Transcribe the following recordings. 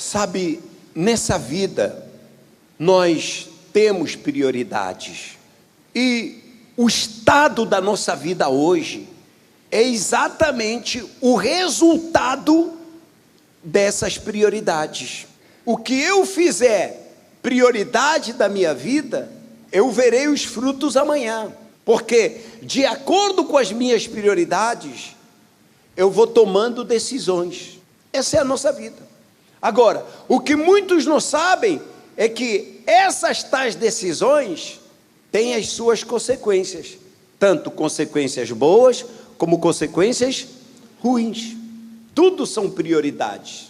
Sabe, nessa vida, nós temos prioridades. E o estado da nossa vida hoje é exatamente o resultado dessas prioridades. O que eu fizer prioridade da minha vida, eu verei os frutos amanhã. Porque, de acordo com as minhas prioridades, eu vou tomando decisões. Essa é a nossa vida. Agora, o que muitos não sabem é que essas tais decisões têm as suas consequências, tanto consequências boas como consequências ruins. Tudo são prioridades.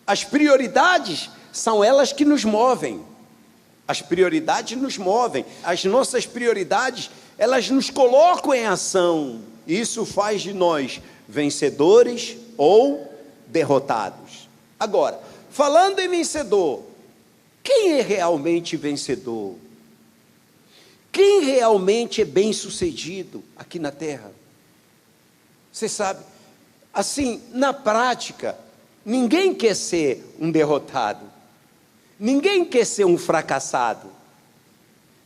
As prioridades são elas que nos movem. As prioridades nos movem. As nossas prioridades, elas nos colocam em ação. Isso faz de nós vencedores ou derrotados. Agora, falando em vencedor, quem é realmente vencedor? Quem realmente é bem-sucedido aqui na terra? Você sabe, assim, na prática, ninguém quer ser um derrotado. Ninguém quer ser um fracassado.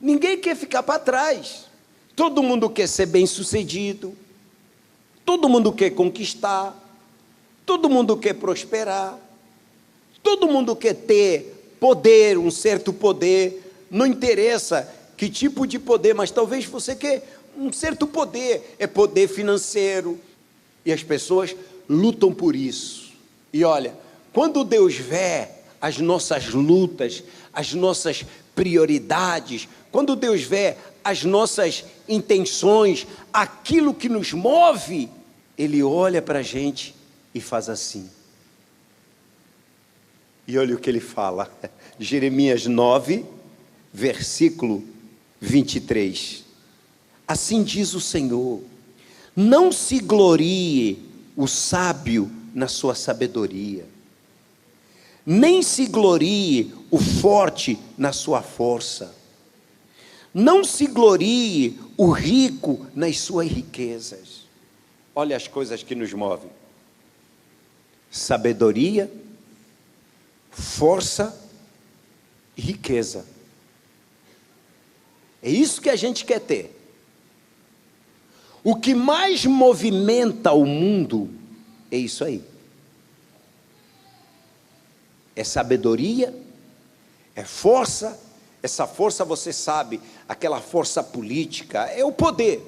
Ninguém quer ficar para trás. Todo mundo quer ser bem-sucedido. Todo mundo quer conquistar. Todo mundo quer prosperar. Todo mundo quer ter poder, um certo poder. Não interessa que tipo de poder, mas talvez você quer um certo poder. É poder financeiro. E as pessoas lutam por isso. E olha, quando Deus vê as nossas lutas, as nossas prioridades, quando Deus vê as nossas intenções, aquilo que nos move, Ele olha para a gente e faz assim. E olha o que Ele fala, Jeremias 9, versículo 23. Assim diz o Senhor: não se glorie o sábio na sua sabedoria, nem se glorie o forte na sua força, não se glorie o rico nas suas riquezas. Olha as coisas que nos movem: sabedoria, força e riqueza. É isso que a gente quer ter. O que mais movimenta o mundo é isso aí. É sabedoria, é força. Essa força, você sabe, aquela força política, é o poder.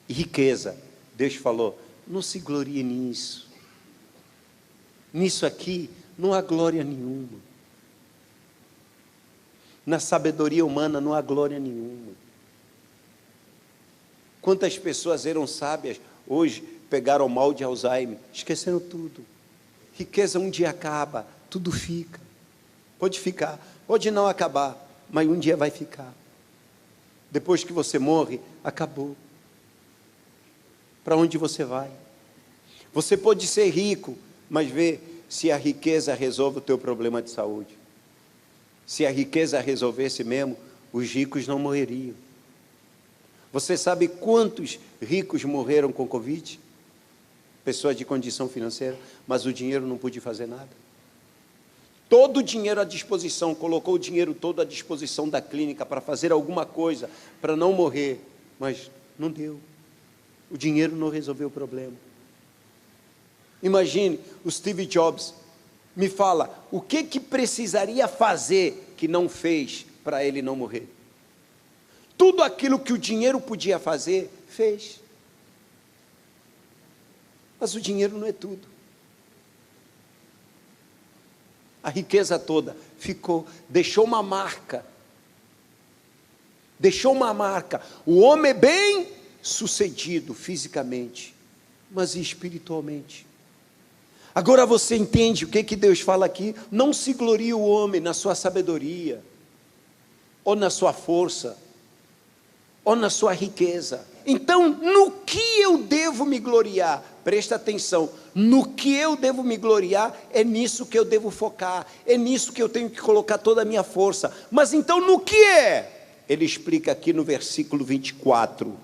E riqueza. Deus falou: não se glorie nisso. Nisso aqui não há glória nenhuma. Na sabedoria humana não há glória nenhuma. Quantas pessoas eram sábias, hoje pegaram o mal de Alzheimer, esqueceram tudo. Riqueza um dia acaba, tudo fica. Pode ficar, pode não acabar, mas um dia vai ficar. Depois que você morre, acabou. Para onde você vai? Você pode ser rico, mas vê se a riqueza resolve o teu problema de saúde. Se a riqueza resolvesse mesmo, os ricos não morreriam. Você sabe quantos ricos morreram com Covid? Pessoas de condição financeira, mas o dinheiro não pôde fazer nada. Todo o dinheiro à disposição, colocou o dinheiro todo à disposição da clínica para fazer alguma coisa, para não morrer, mas não deu. O dinheiro não resolveu o problema. Imagine o Steve Jobs. Me fala, o que precisaria fazer que não fez para ele não morrer? Tudo aquilo que o dinheiro podia fazer, fez. Mas o dinheiro não é tudo. A riqueza toda ficou, deixou uma marca. Deixou uma marca. O homem é bem sucedido fisicamente, mas espiritualmente. Agora você entende o que Deus fala aqui? Não se glorie o homem na sua sabedoria, ou na sua força, ou na sua riqueza. Então, no que eu devo me gloriar? Presta atenção, no que eu devo me gloriar, é nisso que eu devo focar, é nisso que eu tenho que colocar toda a minha força. Mas então, no que é? Ele explica aqui no versículo 24,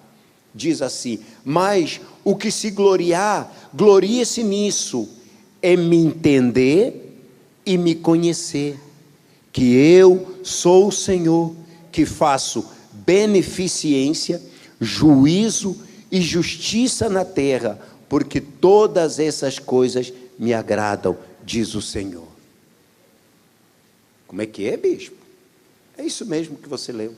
diz assim: mas o que se gloriar, glorie-se nisso, é me entender e me conhecer, que eu sou o Senhor, que faço beneficência, juízo e justiça na terra, porque todas essas coisas me agradam, diz o Senhor. Como é que é, bispo? É isso mesmo que você leu.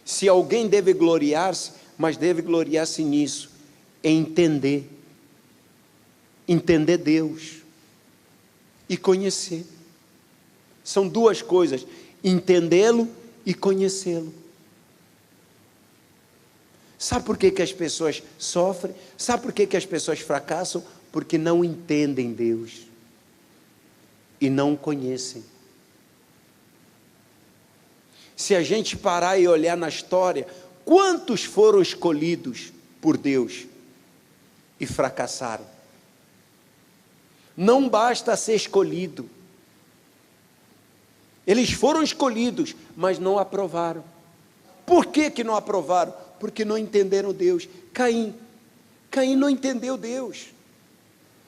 Se alguém deve gloriar-se, mas deve gloriar-se nisso, em entender Deus e conhecer. São duas coisas, entendê-lo e conhecê-lo. Sabe por que as pessoas sofrem? Sabe por que as pessoas fracassam? Porque não entendem Deus e não o conhecem. Se a gente parar e olhar na história, quantos foram escolhidos por Deus e fracassaram? Não basta ser escolhido. Eles foram escolhidos, mas não aprovaram. Por que não aprovaram? Porque não entenderam Deus. Caim não entendeu Deus.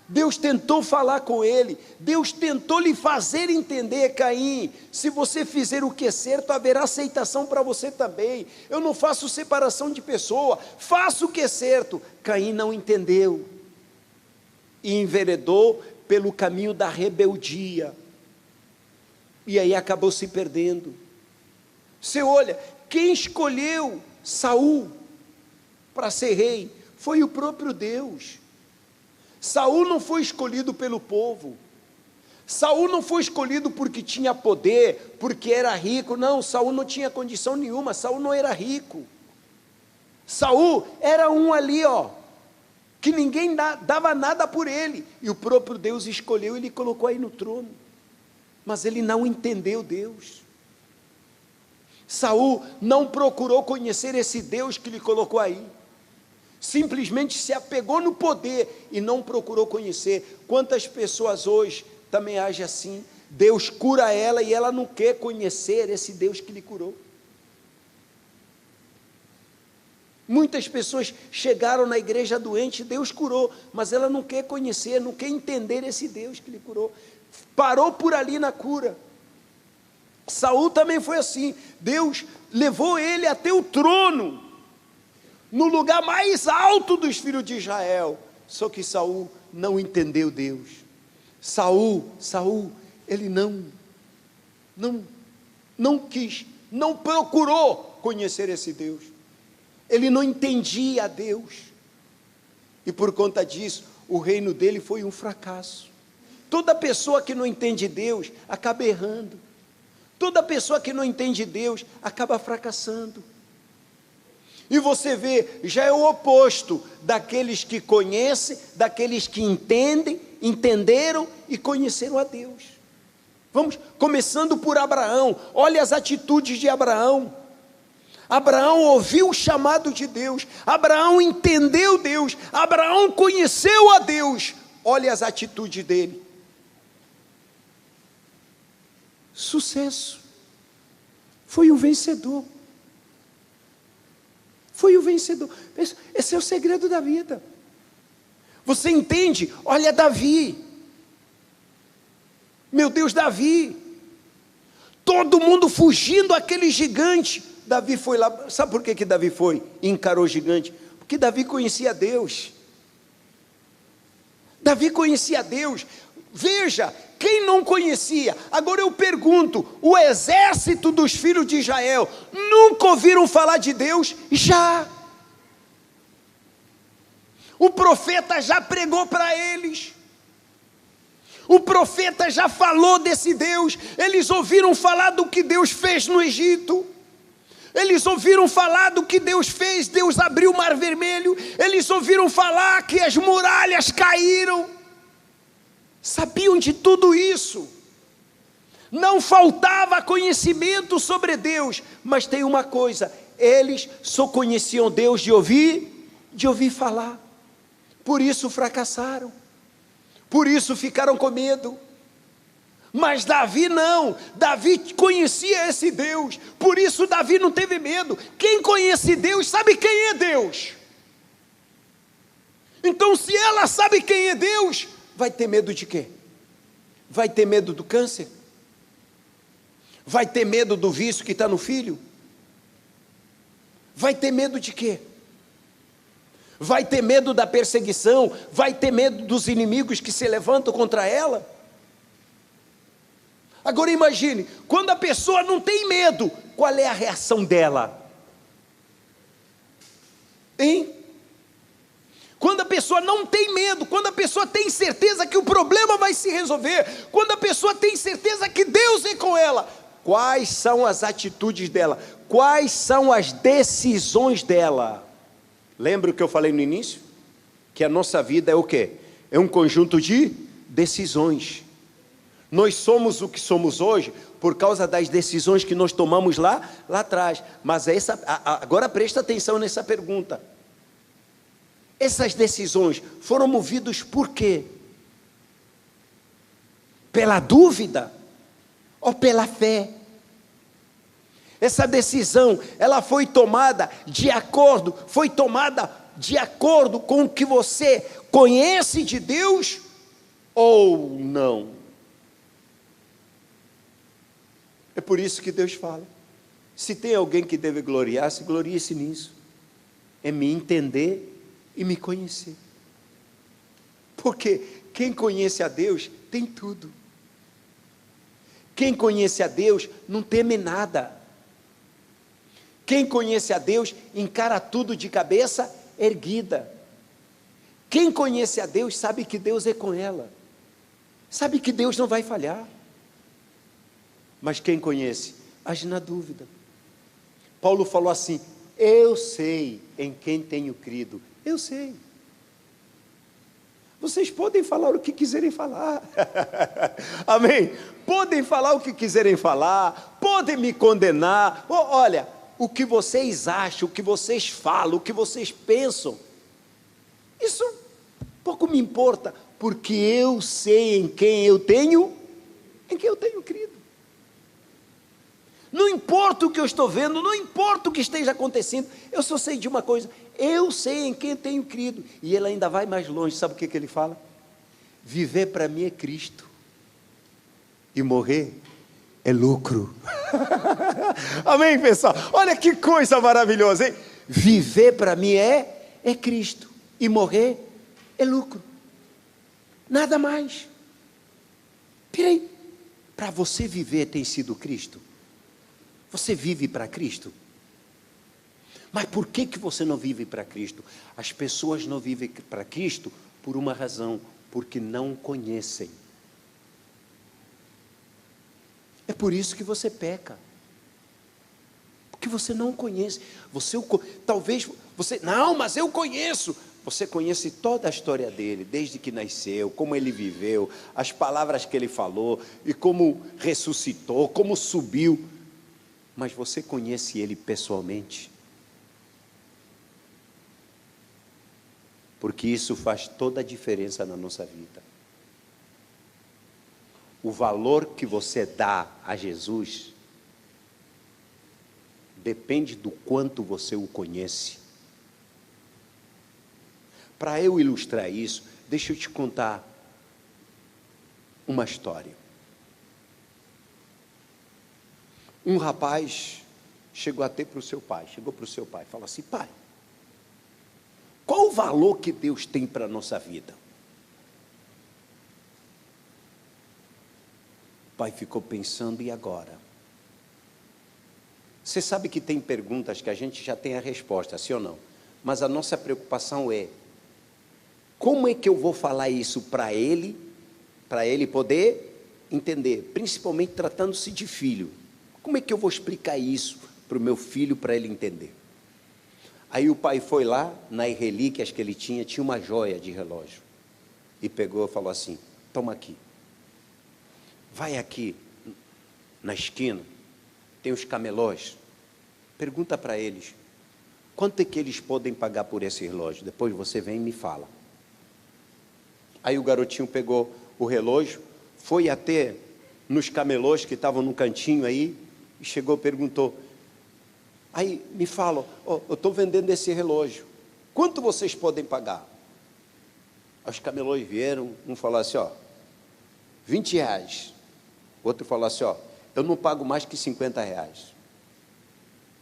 Deus tentou falar com ele, Deus tentou lhe fazer entender: Caim, se você fizer o que é certo, haverá aceitação para você também. Eu não faço separação de pessoa, faço o que é certo. Caim não entendeu e enveredou pelo caminho da rebeldia, e aí acabou se perdendo. Você olha, quem escolheu Saul para ser rei foi o próprio Deus. Saul não foi escolhido pelo povo, Saul não foi escolhido porque tinha poder, porque era rico. Não, Saul não tinha condição nenhuma, Saul não era rico. Saul era um ali, que ninguém dava nada por ele, e o próprio Deus escolheu e lhe colocou aí no trono, mas ele não entendeu Deus. Saul não procurou conhecer esse Deus que lhe colocou aí, simplesmente se apegou no poder e não procurou conhecer. Quantas pessoas hoje também agem assim? Deus cura ela e ela não quer conhecer esse Deus que lhe curou. Muitas pessoas chegaram na igreja doente, Deus curou, mas ela não quer conhecer, não quer entender esse Deus que lhe curou. Parou por ali na cura. Saul também foi assim. Deus levou ele até o trono, no lugar mais alto dos filhos de Israel, só que Saul não entendeu Deus. Saul, ele não quis, não procurou conhecer esse Deus, ele não entendia Deus, e por conta disso, o reino dele foi um fracasso. Toda pessoa que não entende Deus, acaba errando, toda pessoa que não entende Deus, acaba fracassando. E você vê, já é o oposto daqueles que conhecem, daqueles que entendem, entenderam e conheceram a Deus. Vamos, começando por Abraão. Olha as atitudes de Abraão. Abraão ouviu o chamado de Deus, Abraão entendeu Deus, Abraão conheceu a Deus. Olha as atitudes dele. Sucesso. Foi um vencedor. Foi o vencedor. Esse é o segredo da vida. Você entende? Olha Davi. Meu Deus, Davi. Todo mundo fugindo àquele gigante. Davi foi lá. Sabe por que Davi foi e encarou o gigante? Porque Davi conhecia Deus. Davi conhecia Deus. Veja, quem não conhecia? Agora eu pergunto, o exército dos filhos de Israel nunca ouviram falar de Deus? Já. O profeta já pregou para eles. O profeta já falou desse Deus. Eles ouviram falar do que Deus fez no Egito. Eles ouviram falar do que Deus fez. Deus abriu o mar vermelho. Eles ouviram falar que as muralhas caíram. Sabiam de tudo isso. Não faltava conhecimento sobre Deus. Mas tem uma coisa, eles só conheciam Deus de ouvir falar. Por isso fracassaram. Por isso ficaram com medo. Mas Davi não. Davi conhecia esse Deus. Por isso Davi não teve medo. Quem conhece Deus sabe quem é Deus. Então, se ela sabe quem é Deus, vai ter medo de quê? Vai ter medo do câncer? Vai ter medo do vício que está no filho? Vai ter medo de quê? Vai ter medo da perseguição? Vai ter medo dos inimigos que se levantam contra ela? Agora imagine, quando a pessoa não tem medo, qual é a reação dela? Hein? Quando a pessoa não tem medo, quando a pessoa tem certeza que o problema vai se resolver, quando a pessoa tem certeza que Deus é com ela, quais são as atitudes dela? Quais são as decisões dela? Lembra o que eu falei no início? Que a nossa vida é o quê? É um conjunto de decisões. Nós somos o que somos hoje por causa das decisões que nós tomamos lá atrás. Mas agora presta atenção nessa pergunta. Essas decisões foram movidas por quê? Pela dúvida ou pela fé? Essa decisão, ela foi tomada de acordo com o que você conhece de Deus ou não? É por isso que Deus fala, se tem alguém que deve gloriar-se, glorie-se nisso, é me entender e me conhecer, porque quem conhece a Deus tem tudo, quem conhece a Deus não teme nada, quem conhece a Deus encara tudo de cabeça erguida, quem conhece a Deus sabe que Deus é com ela, sabe que Deus não vai falhar. Mas quem conhece, age na dúvida. Paulo falou assim, eu sei em quem tenho crido, eu sei. Vocês podem falar o que quiserem falar, amém? Podem falar o que quiserem falar, podem me condenar, olha, o que vocês acham, o que vocês falam, o que vocês pensam, isso pouco me importa, porque eu sei em quem eu tenho crido. Não importa o que eu estou vendo, não importa o que esteja acontecendo, eu só sei de uma coisa, eu sei em quem eu tenho crido. E ele ainda vai mais longe, sabe o que ele fala? Viver para mim é Cristo, e morrer é lucro. Amém, pessoal? Olha que coisa maravilhosa, hein? Viver para mim é Cristo, e morrer é lucro, nada mais. Peraí, para você viver tem sido Cristo? Você vive para Cristo? Mas por que você não vive para Cristo? As pessoas não vivem para Cristo por uma razão, porque não conhecem. É por isso que você peca. Porque você não conhece. Talvez você, não, mas eu conheço. Você conhece toda a história dele, desde que nasceu, como ele viveu, as palavras que ele falou, e como ressuscitou, como subiu. Mas você conhece ele pessoalmente? Porque isso faz toda a diferença na nossa vida. O valor que você dá a Jesus depende do quanto você o conhece. Para eu ilustrar isso, deixa eu te contar uma história. Um rapaz chegou para o seu pai, e falou assim, pai, qual o valor que Deus tem para a nossa vida? O pai ficou pensando, e agora? Você sabe que tem perguntas que a gente já tem a resposta, sim ou não? Mas a nossa preocupação é, como é que eu vou falar isso para ele poder entender, principalmente tratando-se de filho. Como é que eu vou explicar isso para o meu filho, para ele entender? Aí o pai foi lá, nas relíquias que ele tinha uma joia de relógio, e pegou e falou assim, toma aqui, vai aqui na esquina, tem os camelós, pergunta para eles, quanto é que eles podem pagar por esse relógio? Depois você vem e me fala. Aí o garotinho pegou o relógio, foi até nos camelôs que estavam no cantinho aí, e chegou e perguntou, aí me fala, eu estou vendendo esse relógio, quanto vocês podem pagar? Os camelôs vieram, um falou assim, ó, 20 reais. O outro falou assim, ó, eu não pago mais que 50 reais.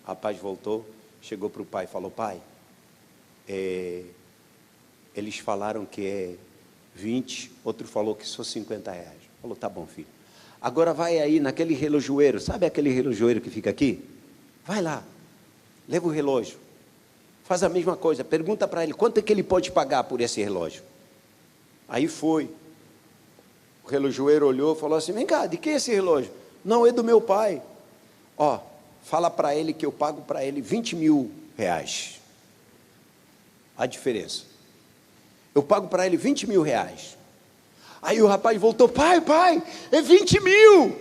O rapaz voltou, chegou para o pai e falou, pai, eles falaram que é 20, outro falou que são 50 reais. Falou, tá bom, filho. Agora vai aí naquele relojoeiro, sabe aquele relojoeiro que fica aqui? Vai lá, leva o relógio, faz a mesma coisa, pergunta para ele, quanto é que ele pode pagar por esse relógio? Aí foi, o relojoeiro olhou e falou assim, vem cá, de que é esse relógio? Não, é do meu pai. Ó, fala para ele que eu pago para ele 20 mil reais. A diferença. Eu pago para ele 20 mil reais. Aí o rapaz voltou, pai, é 20 mil.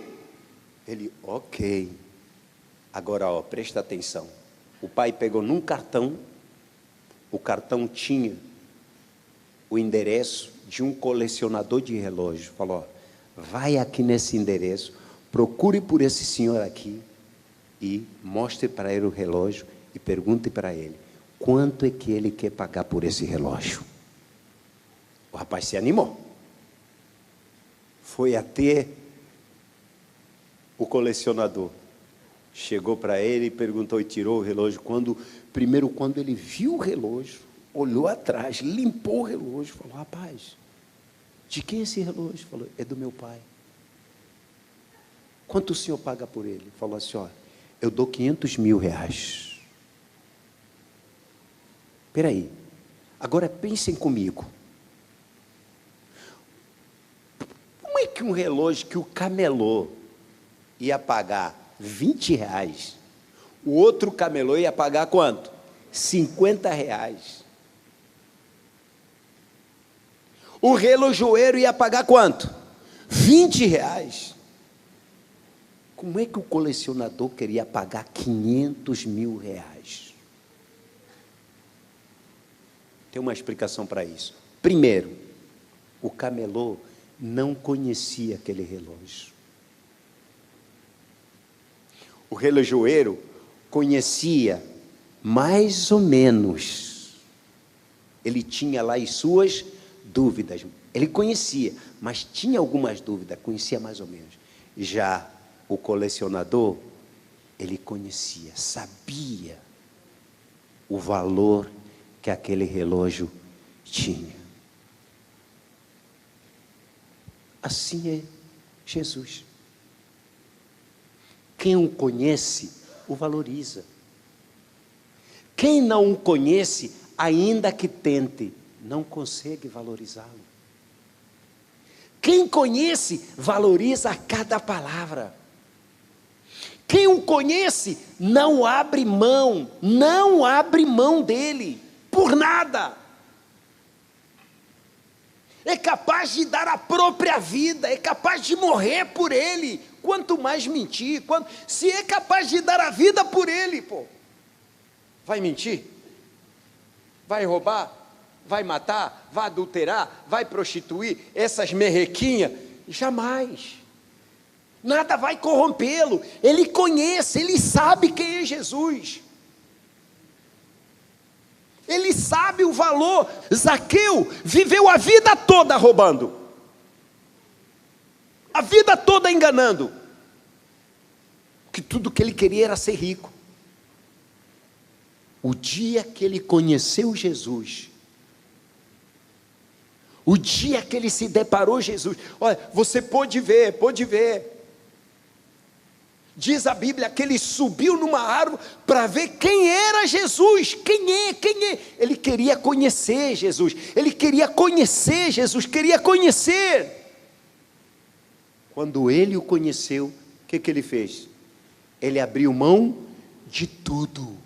Ele, ok. Agora, ó, presta atenção. O pai pegou num cartão, o cartão tinha o endereço de um colecionador de relógio. Falou, ó, vai aqui nesse endereço, procure por esse senhor aqui e mostre para ele o relógio e pergunte para ele, quanto é que ele quer pagar por esse relógio? O rapaz se animou. Foi até o colecionador. Chegou para ele e perguntou e tirou o relógio. Quando ele viu o relógio, olhou atrás, limpou o relógio, falou, rapaz, de quem é esse relógio? Falou, é do meu pai. Quanto o senhor paga por ele? Falou assim, ó, eu dou 500 mil reais. Espera aí, agora pensem comigo. Como é que um relógio que o camelô ia pagar 20 reais, o outro camelô ia pagar quanto? 50 reais. O relojoeiro ia pagar quanto? 20 reais. Como é que o colecionador queria pagar 500 mil reais? Tem uma explicação para isso. Primeiro, o camelô não conhecia aquele relógio. O relojoeiro conhecia mais ou menos. Ele tinha lá as suas dúvidas. Ele conhecia, mas tinha algumas dúvidas, conhecia mais ou menos. Já o colecionador, ele conhecia, sabia o valor que aquele relógio tinha. Assim é Jesus. Quem o conhece, o valoriza. Quem não o conhece, ainda que tente, não consegue valorizá-lo. Quem conhece, valoriza a cada palavra. Quem o conhece, não abre mão dele, por nada. É capaz de dar a própria vida, é capaz de morrer por ele, quanto mais mentir, se é capaz de dar a vida por ele, pô, vai mentir? Vai roubar? Vai matar? Vai adulterar? Vai prostituir? Essas merrequinhas? Jamais. Nada vai corrompê-lo. Ele conhece, ele sabe quem é Jesus. Ele sabe o valor. Zaqueu viveu a vida toda roubando, a vida toda enganando, que tudo que ele queria era ser rico. O dia que ele conheceu Jesus, o dia que ele se deparou com Jesus, olha, você pode ver, diz a Bíblia que ele subiu numa árvore para ver quem era Jesus, quem é, ele queria conhecer Jesus, queria conhecer. Quando ele o conheceu, o que ele fez? Ele abriu mão de tudo,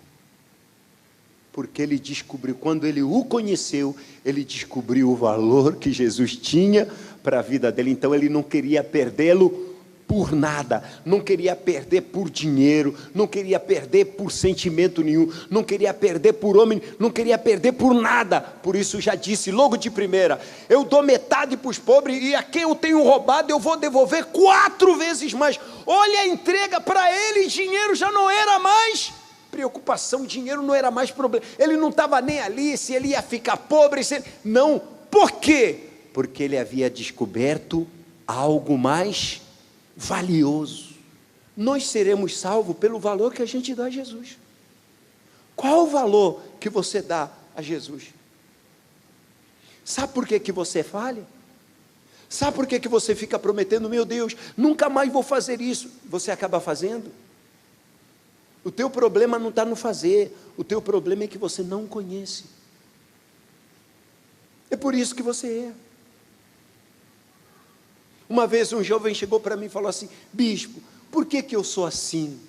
porque ele descobriu, quando ele o conheceu, ele descobriu o valor que Jesus tinha para a vida dele. Então ele não queria perdê-lo por nada, não queria perder por dinheiro, não queria perder por sentimento nenhum, não queria perder por homem, não queria perder por nada. Por isso já disse logo de primeira, eu dou metade para os pobres, e a quem eu tenho roubado eu vou devolver 4 vezes mais. Olha a entrega para ele, dinheiro já não era mais preocupação, dinheiro não era mais problema, ele não estava nem ali se ele ia ficar pobre, não, por quê? Porque ele havia descoberto algo mais valioso. Nós seremos salvos pelo valor que a gente dá a Jesus. Qual o valor que você dá a Jesus? Sabe por que você falha? Sabe por que você fica prometendo, meu Deus, nunca mais vou fazer isso? Você acaba fazendo. O teu problema não está no fazer, o teu problema é que você não conhece. É por isso que você é. Uma vez um jovem chegou para mim e falou assim, bispo, por que eu sou assim?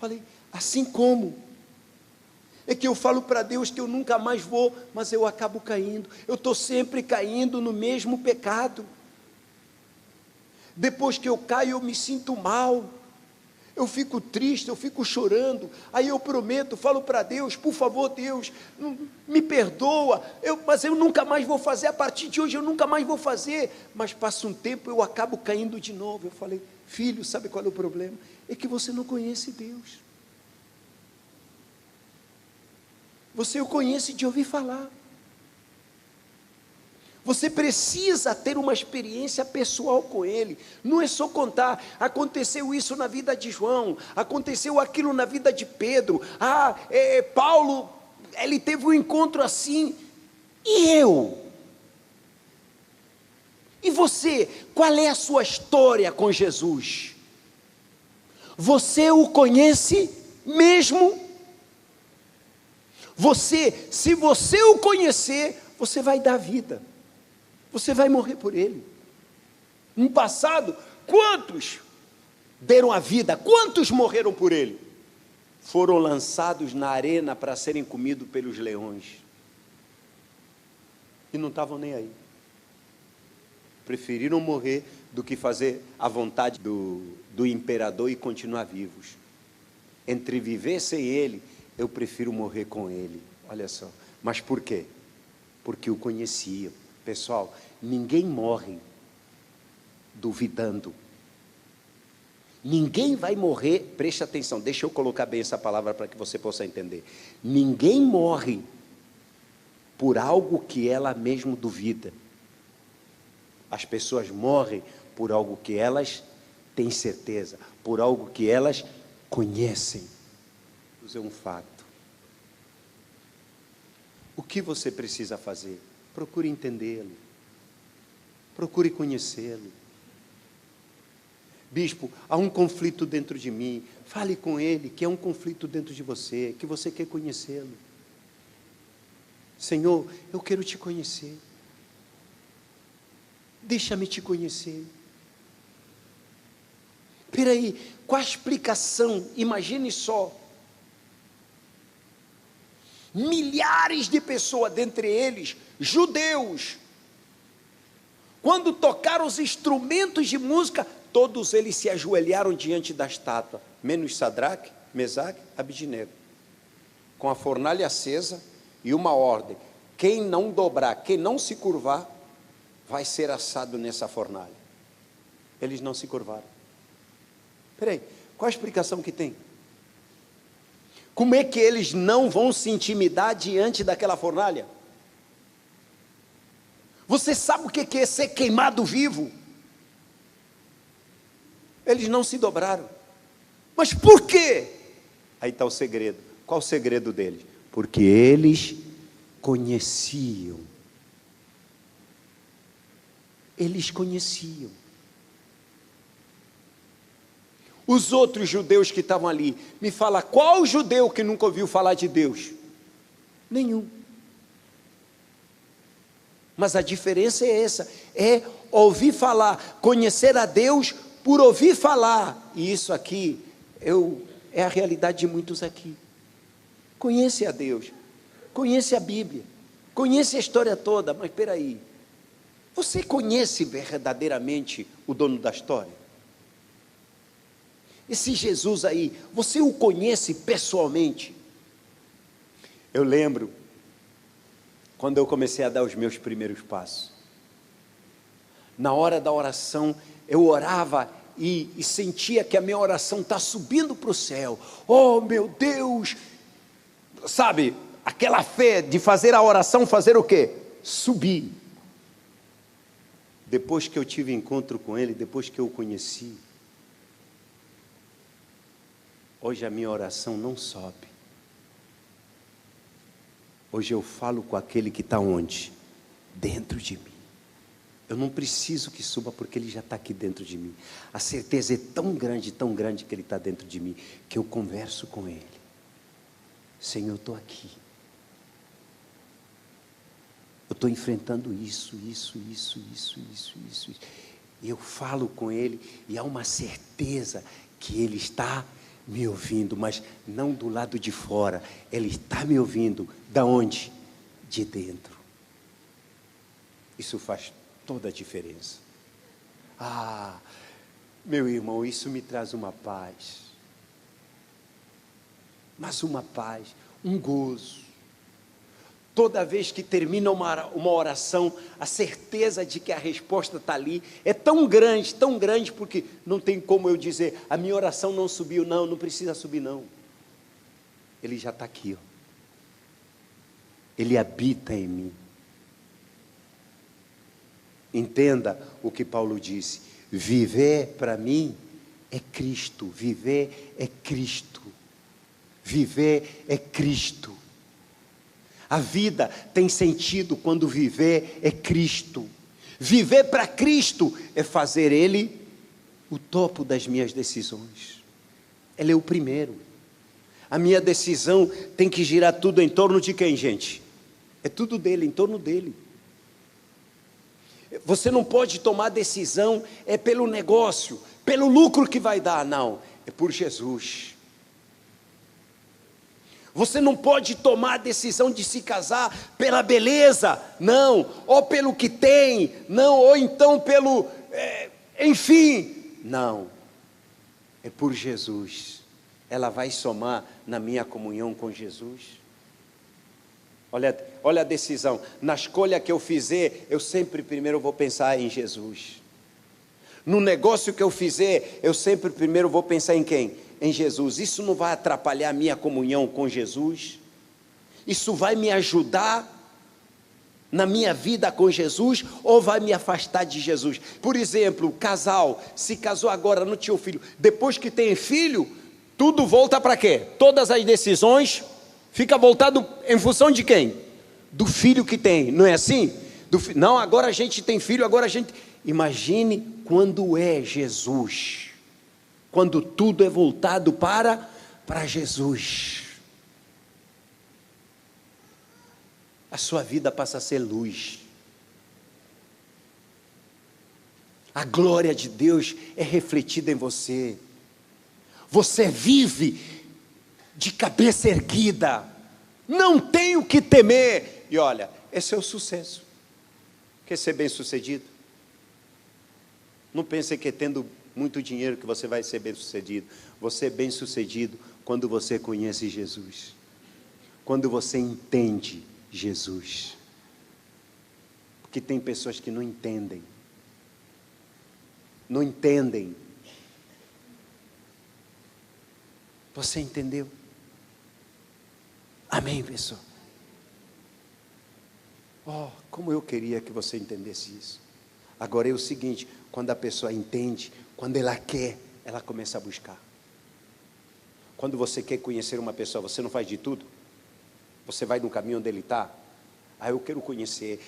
Falei, assim como? É que eu falo para Deus que eu nunca mais vou, mas eu acabo caindo. Eu estou sempre caindo no mesmo pecado. Depois que eu caio, eu me sinto mal. Eu fico triste, eu fico chorando. Aí eu prometo, falo para Deus, por favor, Deus, me perdoa. Mas eu nunca mais vou fazer, a partir de hoje eu nunca mais vou fazer. Mas passa um tempo, eu acabo caindo de novo. Eu falei, filho, sabe qual é o problema? É que você não conhece Deus. Você o conhece de ouvir falar. Você precisa ter uma experiência pessoal com Ele. Não é só contar, aconteceu isso na vida de João, aconteceu aquilo na vida de Pedro. Paulo, ele teve um encontro assim. E eu? E você, qual é a sua história com Jesus? Você o conhece mesmo? Se você o conhecer, você vai dar vida. Você vai morrer por Ele. No passado, quantos deram a vida? Quantos morreram por Ele? Foram lançados na arena para serem comidos pelos leões. E não estavam nem aí. Preferiram morrer do que fazer a vontade do imperador e continuar vivos. Entre viver sem Ele, eu prefiro morrer com Ele. Olha só. Mas por quê? Porque o conheciam. Pessoal, ninguém morre duvidando. Ninguém vai morrer, preste atenção, deixa eu colocar bem essa palavra para que você possa entender. Ninguém morre por algo que ela mesmo duvida. As pessoas morrem por algo que elas têm certeza, por algo que elas conhecem. Isso é um fato. O que você precisa fazer? Procure entendê-lo. Procure conhecê-lo. Bispo, há um conflito dentro de mim. Fale com ele, que é um conflito dentro de você, que você quer conhecê-lo. Senhor, eu quero te conhecer. Deixa-me te conhecer. Espera aí, qual a explicação? Imagine só. Milhares de pessoas, dentre eles, judeus. Quando tocaram os instrumentos de música, todos eles se ajoelharam diante da estátua, menos Sadraque, Mesaque, Abidnego, com a fornalha acesa e uma ordem: quem não dobrar, quem não se curvar, vai ser assado nessa fornalha. Eles não se curvaram. Espera aí, qual a explicação que tem? Como é que eles não vão se intimidar diante daquela fornalha? Você sabe o que é ser queimado vivo? Eles não se dobraram. Mas por quê? Aí está o segredo. Qual o segredo deles? Porque eles conheciam. Eles conheciam. Os outros judeus que estavam ali, me fala, qual judeu que nunca ouviu falar de Deus? Nenhum. Mas a diferença é essa, é ouvir falar, conhecer a Deus por ouvir falar. E isso aqui é a realidade de muitos aqui. Conhece a Deus, conhece a Bíblia, conhece a história toda, mas espera aí, você conhece verdadeiramente o dono da história? Esse Jesus aí, você o conhece pessoalmente? Eu lembro, quando eu comecei a dar os meus primeiros passos, na hora da oração, eu orava e sentia que a minha oração está subindo para o céu. Oh meu Deus, sabe, aquela fé de fazer a oração, fazer o quê? Subir. Depois que eu tive encontro com Ele, depois que eu o conheci, hoje a minha oração não sobe. Hoje eu falo com aquele que está onde? Dentro de mim. Eu não preciso que suba, porque Ele já está aqui dentro de mim. A certeza é tão grande que Ele está dentro de mim, que eu converso com Ele. Senhor, eu estou aqui. Eu estou enfrentando isso. E eu falo com Ele, e há uma certeza que Ele está me ouvindo, mas não do lado de fora. Ele está me ouvindo. Da onde? De dentro. Isso faz toda a diferença. Ah, meu irmão, isso me traz uma paz. Mas uma paz, um gozo. Toda vez que termina uma oração, a certeza de que a resposta está ali é tão grande, porque não tem como eu dizer, a minha oração não subiu, não precisa subir não. Ele já está aqui, ó. Ele habita em mim. Entenda o que Paulo disse, viver para mim é Cristo, viver é Cristo, viver é Cristo. A vida tem sentido quando viver é Cristo. Viver para Cristo é fazer Ele o topo das minhas decisões. Ele é o primeiro. A minha decisão tem que girar tudo em torno de quem, gente? É tudo dele, em torno dele. Você não pode tomar decisão pelo negócio, pelo lucro que vai dar, não. É por Jesus. Você não pode tomar a decisão de se casar pela beleza, não, ou pelo que tem, não, ou então pelo, enfim, não, é por Jesus. Ela vai somar na minha comunhão com Jesus. Olha a decisão, na escolha que eu fizer, eu sempre primeiro vou pensar em Jesus. No negócio que eu fizer, eu sempre primeiro vou pensar em quem? Em Jesus. Isso não vai atrapalhar a minha comunhão com Jesus? Isso vai me ajudar na minha vida com Jesus ou vai me afastar de Jesus? Por exemplo, o casal se casou agora, não tinha filho. Depois que tem filho, tudo volta para quê? Todas as decisões fica voltado em função de quem? Do filho que tem, não é assim? Não, agora a gente tem filho, agora a gente... Imagine quando é Jesus. Quando tudo é voltado para Jesus. A sua vida passa a ser luz. A glória de Deus é refletida em você. Você vive de cabeça erguida. Não tem o que temer. E olha, esse é o sucesso. Quer ser bem sucedido? Não pense que tendo muito dinheiro que você vai ser bem sucedido. Você é bem sucedido quando você conhece Jesus, quando você entende Jesus, porque tem pessoas que não entendem, você entendeu? Amém, pessoal? Oh, como eu queria que você entendesse isso. Agora é o seguinte, quando a pessoa entende, quando ela quer, ela começa a buscar. Quando você quer conhecer uma pessoa, você não faz de tudo? Você vai no caminho onde ele está? Ah, eu quero conhecer.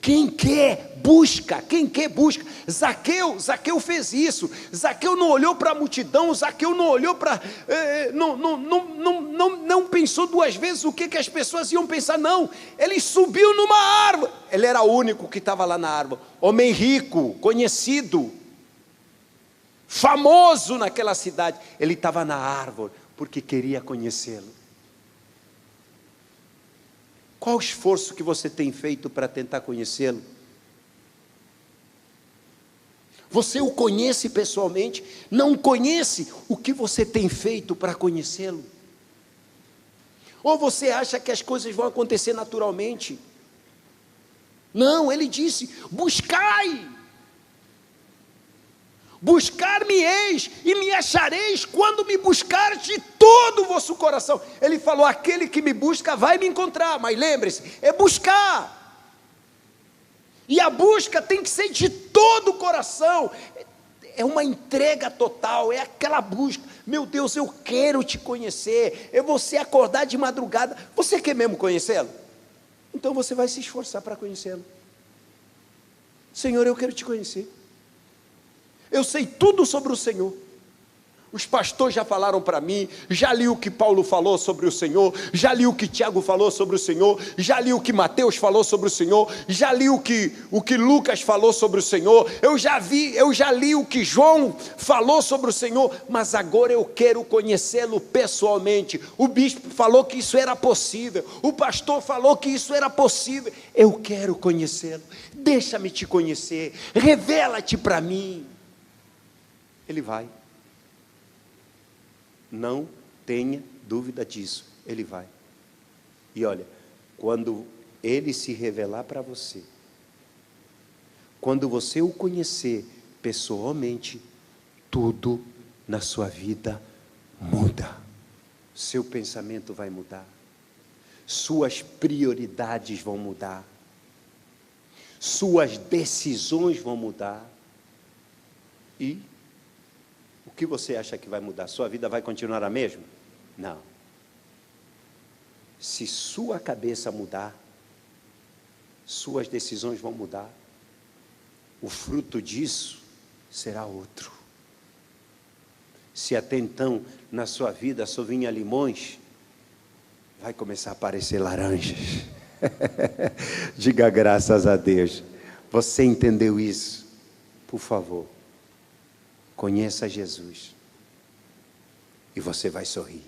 Quem quer, busca. Zaqueu fez isso. Zaqueu não olhou para a multidão, Zaqueu não olhou para... não pensou duas vezes o que as pessoas iam pensar, não. Ele subiu numa árvore. Ele era o único que estava lá na árvore. Homem rico, conhecido, famoso naquela cidade, ele estava na árvore, porque queria conhecê-lo. Qual o esforço que você tem feito para tentar conhecê-lo? Você o conhece pessoalmente? Não conhece o que você tem feito para conhecê-lo? Ou você acha que as coisas vão acontecer naturalmente? Não, ele disse, buscai buscar-me-eis e me achareis quando me buscares de todo o vosso coração. Ele falou, aquele que me busca vai me encontrar, mas lembre-se, é buscar. E a busca tem que ser de todo o coração, é uma entrega total, é aquela busca. Meu Deus, eu quero te conhecer. É você acordar de madrugada. Você quer mesmo conhecê-lo? Então você vai se esforçar para conhecê-lo. Senhor, eu quero te conhecer. Eu sei tudo sobre o Senhor. Os pastores já falaram para mim, já li o que Paulo falou sobre o Senhor, já li o que Tiago falou sobre o Senhor, já li o que Mateus falou sobre o Senhor, já li o que Lucas falou sobre o Senhor, eu já li o que João falou sobre o Senhor, mas agora eu quero conhecê-lo pessoalmente. O bispo falou que isso era possível, o pastor falou que isso era possível, eu quero conhecê-lo, deixa-me te conhecer, revela-te para mim. Ele vai. Não tenha dúvida disso, ele vai. E olha, quando ele se revelar para você, quando você o conhecer pessoalmente, tudo na sua vida muda. Seu pensamento vai mudar, suas prioridades vão mudar, suas decisões vão mudar. E o que você acha que vai mudar? Sua vida vai continuar a mesma? Não. Se sua cabeça mudar, suas decisões vão mudar. O fruto disso será outro. Se até então na sua vida só vinha limões, vai começar a aparecer laranjas. Diga graças a Deus. Você entendeu isso? Por favor, conheça Jesus e você vai sorrir.